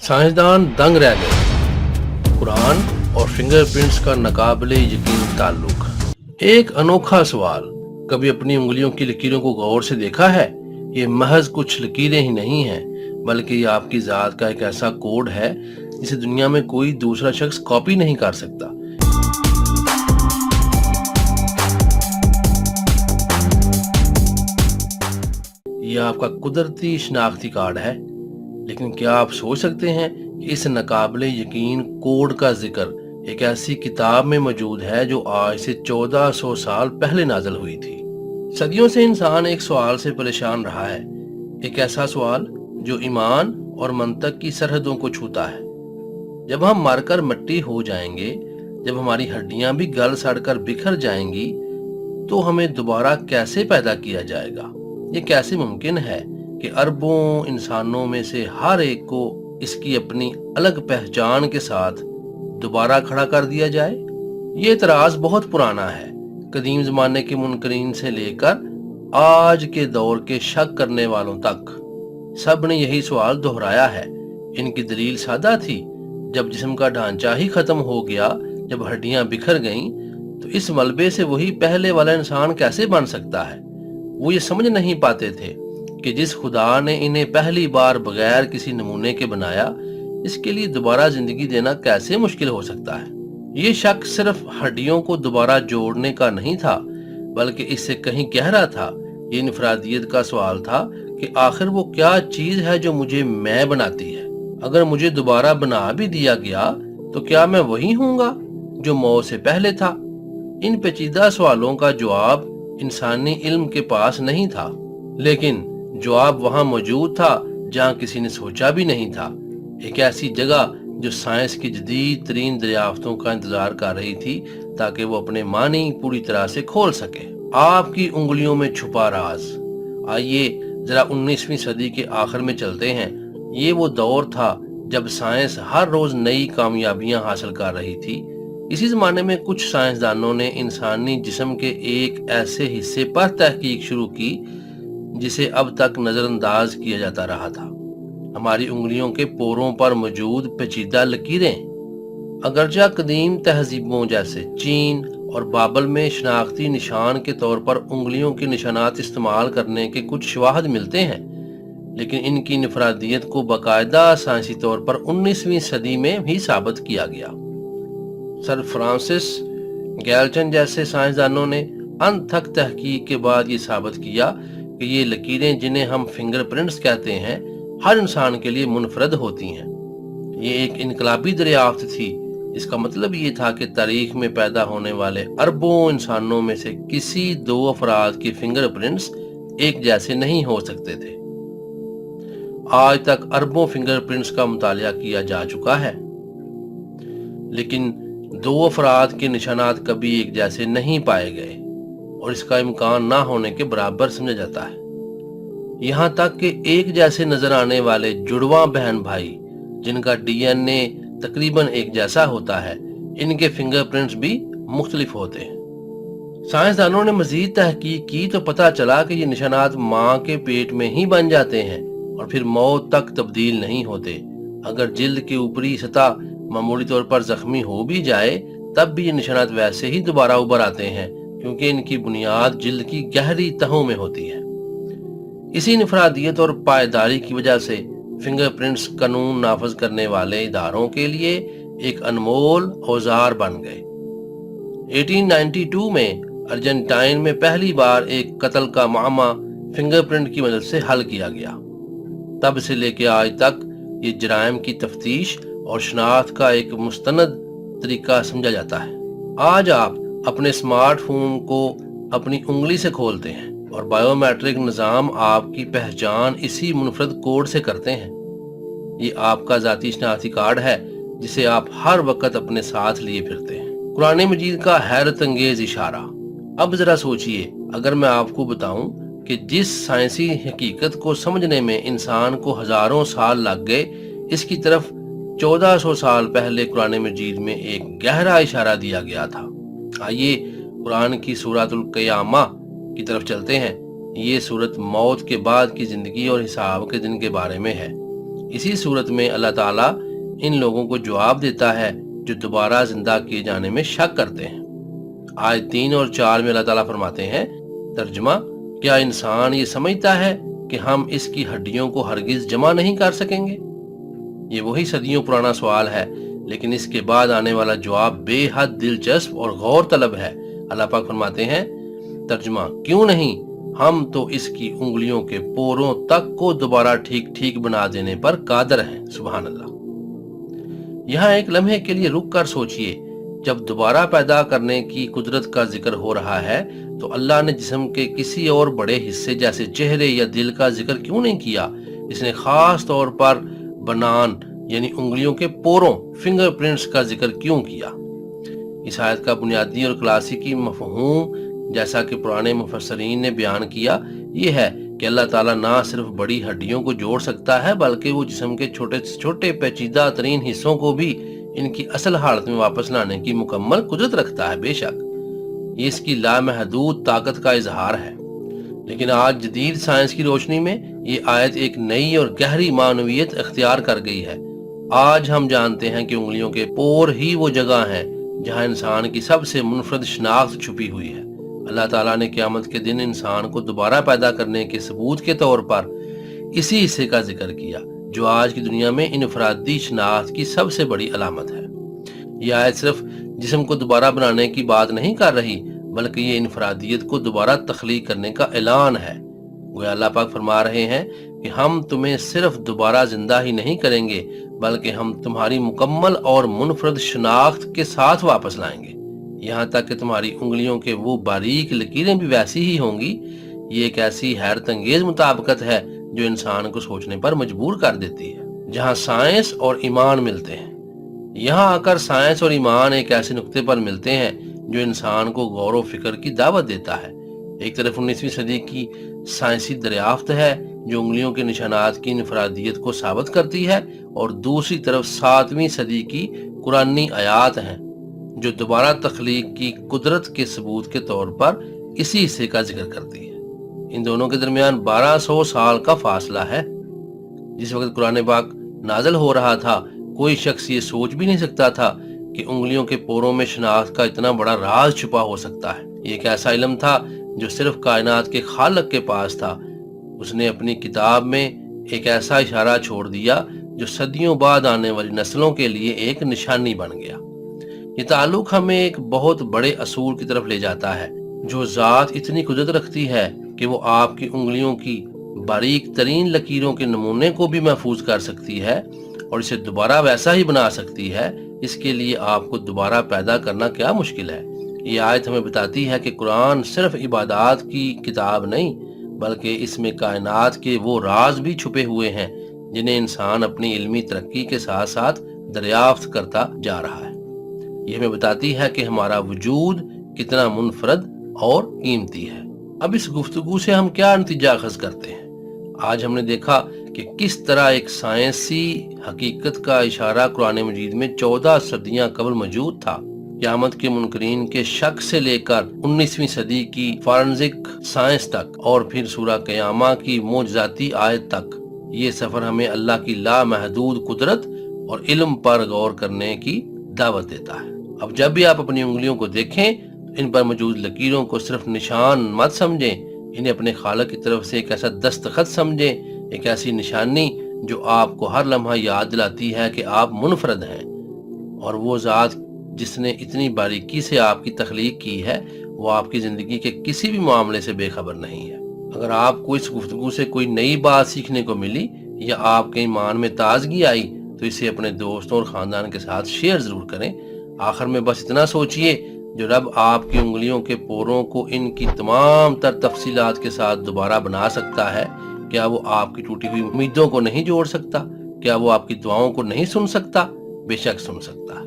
साइंसदान दंग रह गए। कुरान और फिंगरप्रिंट्स का नाकाबिले यकीन ताल्लुक। एक अनोखा सवाल, कभी अपनी उंगलियों की लकीरों को गौर से देखा है? ये महज कुछ लकीरें ही नहीं हैं, बल्कि ये आपकी जात का एक ऐसा कोड है जिसे दुनिया में कोई दूसरा शख्स कॉपी नहीं कर सकता। यह आपका कुदरती शनाख्ती कार्ड है। लेकिन क्या आप सोच सकते हैं कि इस नाकाबिले यकीन कोड का जिक्र एक ऐसी किताब में मौजूद है जो आज से 1400 साल पहले नाज़िल हुई थी। सदियों से इंसान एक सवाल से परेशान रहा है, एक ऐसा सवाल जो ईमान और मंतक की सरहदों को छूता है। जब हम मरकर मिट्टी हो जाएंगे, जब हमारी हड्डियां भी गल सड़कर बिखर जाएंगी, तो हमें दोबारा कैसे पैदा किया जाएगा? ये कैसे मुमकिन है कि अरबों इंसानों में से हर एक को इसकी अपनी अलग पहचान के साथ दोबारा खड़ा कर दिया जाए? ये इतराज बहुत पुराना है। कदीम जमाने के मुनकरीन से लेकर आज के दौर के शक करने वालों तक सब ने यही सवाल दोहराया है। इनकी दलील सादा थी, जब जिस्म का ढांचा ही खत्म हो गया, जब हड्डियां बिखर गईं, तो इस मलबे से वही पहले वाला इंसान कैसे बन सकता है? वो ये समझ नहीं पाते थे कि जिस खुदा ने इन्हें पहली बार बगैर किसी नमूने के बनाया, इसके लिए दोबारा जिंदगी देना कैसे मुश्किल हो सकता है। ये शक सिर्फ हड्डियों को दोबारा जोड़ने का नहीं था, बल्कि इससे कहीं गहरा था। ये इनफरादियत का सवाल था कि आखिर वो क्या चीज है जो मुझे मैं बनाती है। अगर मुझे दोबारा बना भी दिया गया तो क्या मैं वही हूँगा जो मौत से पहले था? इन पेचीदा सवालों का जवाब इंसानी इल्म के पास नहीं था, लेकिन जवाब वहां मौजूद था जहां किसी ने सोचा भी नहीं था। एक ऐसी जगह जो साइंस की जदीद तरीन दरियाफ्तों का इंतजार कर रही थी, ताकि वो अपने मानी पूरी तरह से खोल सके। आपकी उंगलियों में छुपा राज। आइए जरा 19वीं सदी के आखिर में चलते हैं। ये वो दौर था जब साइंस हर रोज नई कामयाबियां हासिल कर रही थी। इसी जमाने में कुछ साइंसदानों ने इंसानी जिस्म के एक ऐसे हिस्से पर तहकीक शुरू की जिसे अब तक नजरअंदाज किया जाता रहा था। हमारी उंगलियों के पोरों पर मौजूद पेचीदा लकीरें। अगरचा कदीम तहजीबों जैसे चीन और बाबल में शनाख्ती निशान के तौर पर उंगलियों के निशानात इस्तेमाल करने के कुछ शवाहद मिलते हैं, लेकिन इनकी इनफरादियत को बाकायदा साइंसी तौर पर 19वीं सदी में भी साबित किया गया। सर फ्रांसिस गैल्टन जैसे साइंसदानों ने अनथक तहकीक के बाद ये साबित किया कि ये लकीरें, जिन्हें हम फिंगरप्रिंट्स कहते हैं, हर इंसान के लिए मुनफरद होती हैं। ये एक इनकलाबी दरियाफ्त थी। इसका मतलब ये था कि तारीख में पैदा होने वाले अरबों इंसानों में से किसी दो अफराद के फिंगरप्रिंट्स एक जैसे नहीं हो सकते थे। आज तक अरबों फिंगरप्रिंट्स का मुतालिया किया जा चुका है, लेकिन दो अफराद के निशानात कभी एक जैसे नहीं पाए गए और इसका इम्कान ना होने के बराबर समझा जाता है। यहाँ तक कि एक जैसे नजर आने वाले जुड़वा बहन भाई, जिनका डीएनए तकरीबन एक जैसा होता है, इनके फिंगरप्रिंट्स भी मुख्तलिफ होते हैं। साइंसदानों ने मजीद तहकीक की तो पता चला कि ये निशानात माँ के पेट में ही बन जाते हैं और फिर मौत तक तब्दील नहीं होते। अगर जिल्द की ऊपरी सतह मामूली तौर पर जख्मी हो भी जाए, तब भी ये निशानात वैसे ही दोबारा उभर आते हैं, क्योंकि इनकी बुनियाद जिल्द की गहरी तहों में होती है। इसी इनफरादियत और पायदारी की वजह से फिंगरप्रिंट्स कानून नाफज करने वाले इदारों के लिए एक अनमोल औजार बन गए। 1892 में अर्जेंटाइन में पहली बार एक कत्ल का मामला फिंगरप्रिंट की मदद से हल किया गया। तब से लेकर आज तक ये जराइम की तफ्तीश और शनाख्त का एक मुस्तनद तरीका समझा जाता है। आज आप अपने स्मार्टफोन को अपनी उंगली से खोलते हैं और बायोमेट्रिक निज़ाम आपकी पहचान इसी मुनफरद कोड से करते हैं। ये आपका जाती शनाख्ती कार्ड है जिसे आप हर वक्त अपने साथ लिए फिरते हैं। कुरान मजीद का हैरत अंगेज इशारा। अब जरा सोचिए, अगर मैं आपको बताऊं कि जिस साइंसी हकीकत को समझने में इंसान को हजारों साल लग गए, इसकी तरफ 1400 साल पहले कुरान मजीद में एक गहरा इशारा दिया गया था। आइए कुरान की सूरतुल क़यामा की तरफ चलते हैं। ये सूरत मौत के बाद की जिंदगी और हिसाब के दिन के बारे में है। اسی صورت میں اللہ تعالیٰ ان لوگوں کو جواب دیتا ہے جو دوبارہ زندہ کیے جانے میں شک کرتے ہیں۔ آیت 3 اور 4 میں اللہ تعالیٰ فرماتے ہیں، ترجمہ: کیا انسان یہ سمجھتا ہے کہ ہم اس کی ہڈیوں کو ہرگز جمع نہیں کر سکیں گے؟ یہ وہی صدیوں پرانا سوال ہے، لیکن اس کے بعد آنے والا جواب بے حد دلچسپ اور غور طلب ہے۔ اللہ پاک فرماتے ہیں، ترجمہ: کیوں نہیں، ہم تو اس کی انگلیوں کے پوروں تک کو دوبارہ ٹھیک ٹھیک بنا دینے پر قادر ہیں۔ سبحان اللہ۔ یہاں ایک لمحے کے لیے رک کر سوچئے، جب دوبارہ پیدا کرنے کی قدرت کا ذکر ہو رہا ہے تو اللہ نے جسم کے کسی اور بڑے حصے جیسے چہرے یا دل کا ذکر کیوں نہیں کیا؟ اس نے خاص طور پر بنان یعنی انگلیوں کے پوروں، فنگر پرنٹس کا ذکر کیوں کیا؟ اس آیت کا بنیادی اور کلاسیکی مفہوم، جیسا کہ پرانے مفسرین نے بیان کیا، یہ ہے کہ اللہ تعالیٰ نہ صرف بڑی ہڈیوں کو جوڑ سکتا ہے بلکہ وہ جسم کے چھوٹے چھوٹے پیچیدہ ترین حصوں کو بھی ان کی اصل حالت میں واپس لانے کی مکمل قدرت رکھتا ہے۔ بے شک یہ اس کی لامحدود طاقت کا اظہار ہے، لیکن آج جدید سائنس کی روشنی میں یہ آیت ایک نئی اور گہری معنویت اختیار کر گئی ہے۔ آج ہم جانتے ہیں کہ انگلیوں کے پور ہی وہ جگہ ہیں جہاں انسان کی سب سے منفرد شناخت چھپی ہوئی ہے۔ اللہ تعالیٰ نے قیامت کے دن انسان کو دوبارہ پیدا کرنے کے ثبوت کے طور پر اسی حصے کا ذکر کیا جو آج کی دنیا میں انفرادی شناخت کی سب سے بڑی علامت ہے۔ یہ آیت صرف جسم کو دوبارہ بنانے کی بات نہیں کر رہی بلکہ یہ انفرادیت کو دوبارہ تخلیق کرنے کا اعلان ہے۔ گویا اللہ پاک فرما رہے ہیں کہ ہم تمہیں صرف دوبارہ زندہ ہی نہیں کریں گے بلکہ ہم تمہاری مکمل اور منفرد شناخت کے ساتھ واپس لائیں گے، یہاں تک کہ تمہاری انگلیوں کے وہ باریک لکیریں بھی ویسی ہی ہوں گی۔ یہ ایک ایسی حیرت انگیز مطابقت ہے جو انسان کو سوچنے پر مجبور کر دیتی ہے۔ جہاں سائنس اور ایمان ملتے ہیں، یہاں آ کر سائنس اور ایمان ایک ایسے نقطے پر ملتے ہیں جو انسان کو غور و فکر کی دعوت دیتا ہے۔ ایک طرف 19ویں صدی کی سائنسی دریافت ہے جو انگلیوں کے نشانات کی انفرادیت کو ثابت کرتی ہے، اور دوسری طرف 7ویں صدی کی قرآنی آیات ہیں جو دوبارہ تخلیق کی قدرت کے ثبوت کے طور پر اسی حصے کا ذکر کرتی ہے۔ ان دونوں کے درمیان 1200 سال کا فاصلہ ہے۔ جس وقت قرآن پاک نازل ہو رہا تھا کوئی شخص یہ سوچ بھی نہیں سکتا تھا کہ انگلیوں کے پوروں میں شناخت کا اتنا بڑا راز چھپا ہو سکتا ہے۔ یہ ایک ایسا علم تھا جو صرف کائنات کے خالق کے پاس تھا۔ اس نے اپنی کتاب میں ایک ایسا اشارہ چھوڑ دیا جو صدیوں بعد آنے والی نسلوں کے لیے ایک نشانی بن گیا۔ یہ تعلق ہمیں ایک بہت بڑے اصول کی طرف لے جاتا ہے۔ جو ذات اتنی قدرت رکھتی ہے کہ وہ آپ کی انگلیوں کی باریک ترین لکیروں کے نمونے کو بھی محفوظ کر سکتی ہے اور اسے دوبارہ ویسا ہی بنا سکتی ہے، اس کے لیے آپ کو دوبارہ پیدا کرنا کیا مشکل ہے؟ یہ آیت ہمیں بتاتی ہے کہ قرآن صرف عبادات کی کتاب نہیں بلکہ اس میں کائنات کے وہ راز بھی چھپے ہوئے ہیں جنہیں انسان اپنی علمی ترقی کے ساتھ ساتھ دریافت کرتا جا رہا ہے۔ یہ ہمیں بتاتی ہے کہ ہمارا وجود کتنا منفرد اور قیمتی ہے۔ اب اس گفتگو سے ہم کیا نتیجہ اخذ کرتے ہیں؟ آج ہم نے دیکھا کہ کس طرح ایک سائنسی حقیقت کا اشارہ قرآن مجید میں 14 صدیاں قبل موجود تھا۔ قیامت کے منکرین کے شک سے لے کر 19ویں صدی کی فارنزک سائنس تک اور پھر سورہ قیامہ کی معجزاتی آیت تک، یہ سفر ہمیں اللہ کی لامحدود قدرت اور علم پر غور کرنے کی دعوت دیتا ہے۔ اب جب بھی آپ اپنی انگلیوں کو دیکھیں تو ان پر موجود لکیروں کو صرف نشان مت سمجھیں، انہیں اپنے خالق کی طرف سے ایک ایسا دستخط سمجھیں، ایک ایسی نشانی جو آپ کو ہر لمحہ یاد دلاتی ہے کہ آپ منفرد ہیں، اور وہ ذات جس نے اتنی باریکی سے آپ کی تخلیق کی ہے وہ آپ کی زندگی کے کسی بھی معاملے سے بے خبر نہیں ہے۔ اگر آپ کو اس گفتگو سے کوئی نئی بات سیکھنے کو ملی یا آپ کے ایمان میں تازگی آئی تو اسے اپنے دوستوں اور خاندان کے ساتھ شیئر ضرور کریں۔ آخر میں بس اتنا سوچئے، جو رب آپ کی انگلیوں کے پوروں کو ان کی تمام تر تفصیلات کے ساتھ دوبارہ بنا سکتا ہے، کیا وہ آپ کی ٹوٹی ہوئی امیدوں کو نہیں جوڑ سکتا؟ کیا وہ آپ کی دعاؤں کو نہیں سن سکتا؟ بے شک سن سکتا ہے۔